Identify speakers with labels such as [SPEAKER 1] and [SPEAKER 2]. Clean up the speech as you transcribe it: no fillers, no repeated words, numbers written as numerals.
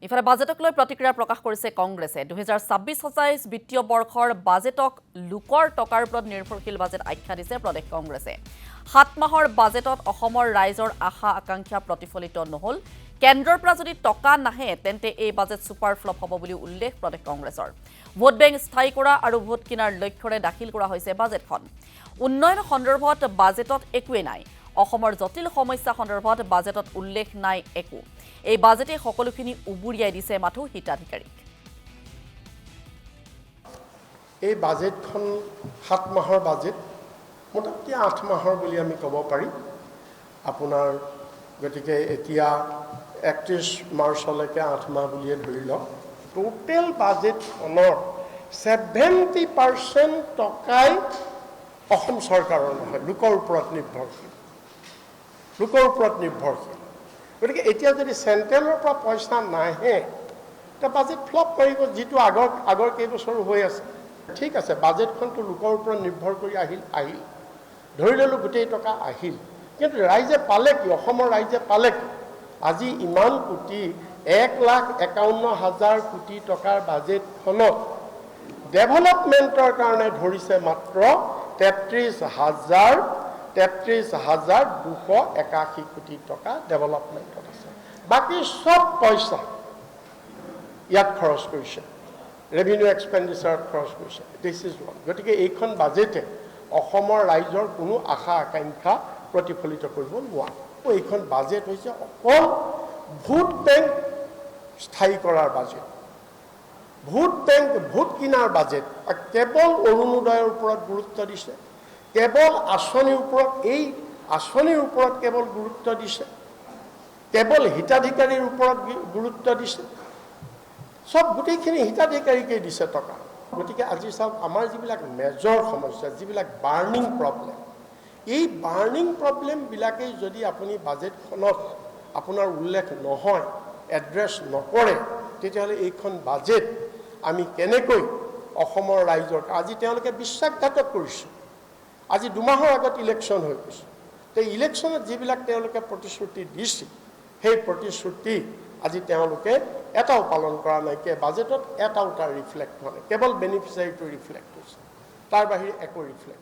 [SPEAKER 1] ইফালে বাজেটক লৈ প্ৰতিক্ৰিয়া প্ৰকাশ কৰিছে কংগ্ৰেছে 2026-27 বিত্তীয় বৰ্ষৰ বাজেটক লোকৰ টকাৰ ওপৰত নিৰ্ভৰশীল বাজেট আখ্যা দিছে প্ৰদেশ কংগ্ৰেছে 7 মাহৰ বাজেটত অসমৰ ৰাইজৰ আশা আকাংক্ষা প্ৰতিফলিত নহল কেন্দ্ৰৰ পৰা যদি টকা নাহে তেন্তে এই বাজেট সুপাৰ ফ্লপ হ'ব বুলি উল্লেখ প্ৰদেশ কংগ্ৰেছৰ ভোট বেংক স্থায়ী কৰা আৰু ভোট কিনাৰ লক্ষ্যৰে দাখিল কৰা হৈছে বাজেটখন উন্নয়ন সন্দৰ্ভত বাজেটত একোৱে নাই অসমৰ জটিল সমস্যা সন্দৰ্ভত বাজেটত উল্লেখ নাই একো এই বাজেটে সকলোখিনি উবুৰিয়াই দিছে মাথো হিতাধিকাৰীক
[SPEAKER 2] এই বাজেটখন 7 মাহৰ বাজেট মোটামুটি 8 মাহৰ বুলি আমি ক'ব পাৰি আপোনাৰ গতিকে এতিয়া 31 মাৰ্চলৈকে 8 মাহ বুলিয়ে ধৰি লওক টোটেল বাজেটখনৰ 70% টকাই অসম চৰকাৰৰ নহয় লোকৰ ওপৰত নিৰ্ভৰশীল গতিকে এতিয়া যদি চেণ্ট্ৰেলৰ পৰা পইচা নাহে তে বাজেট ফ্লপ কৰিব যিটো আগৰ কেইবছৰ হৈ আছে ঠিক আছে বাজেটখনটো লোকৰ ওপৰত নিৰ্ভৰ কৰি আহিল ধৰি ললো গোটেই টকা আহিল কিন্তু ৰাইজে পালে কি অসমৰ ৰাইজে পালে কি আজি ইমান কোটি 1,51,000 কোটি টকাৰ বাজেটখনত ডেভেলপমেণ্টৰ কাৰণে ধৰিছে মাত্ৰ 33,281 কোটি টকা ডেভেলপমেণ্টত আছে বাকি সব পইচা ইয়াত খৰচ কৰিছে ৰেভিনিউ এক্সপেণ্ডিচাৰত খৰচ কৰিছে দিস ইজ ওৱান গতিকে এইখন বাজেটে অসমৰ ৰাইজৰ কোনো আশা আকাংক্ষা প্ৰতিফলিত কৰিব নোৱাৰে এইখন বাজেট হৈছে অকল ভোট বেংক স্থায়ী কৰাৰ বাজেট ভোট বেংক ভোট কিনাৰ বাজেট কেৱল অৰুণোদয়ৰ ওপৰত গুৰুত্ব দিছে কেৱল আঁচনিৰ ওপৰত এই আঁচনিৰ ওপৰত কেৱল গুৰুত্ব দিছে কেৱল হিতাধিকাৰীৰ ওপৰত গুৰুত্ব দিছে সব গোটেইখিনি হিতাধিকাৰীকে দিছে টকা গতিকে আজি চাওক আমাৰ যিবিলাক মেজৰ সমস্যা যিবিলাক বাৰ্নিং প্ৰব্লেম এই বাৰ্নিং প্ৰব্লেমবিলাকেই যদি আপুনি বাজেটখনত আপোনাৰ উল্লেখ নহয় এড্ৰেছ নকৰে তেতিয়াহ'লে এইখন বাজেট আমি কেনেকৈ অসমৰ ৰাইজৰ আজি তেওঁলোকে বিশ্বাসঘাতক কৰিছে আজি 2 মাহৰ আগত ইলেকশ্যন হৈ গৈছে এই ইলেকশ্যনত যিবিলাক তেওঁলোকে প্ৰতিশ্ৰুতি দিছিল সেই প্ৰতিশ্ৰুতি আজি তেওঁলোকে এটাও পালন কৰা নাই কে বাজেটত এটাও তাৰ ৰিফ্লেক্ট হোৱা নাই কেৱল বেনিফিচিয়াৰীটো ৰিফ্লেক্ট হৈছে তাৰ বাহিৰে একো ৰিফ্লেক্ট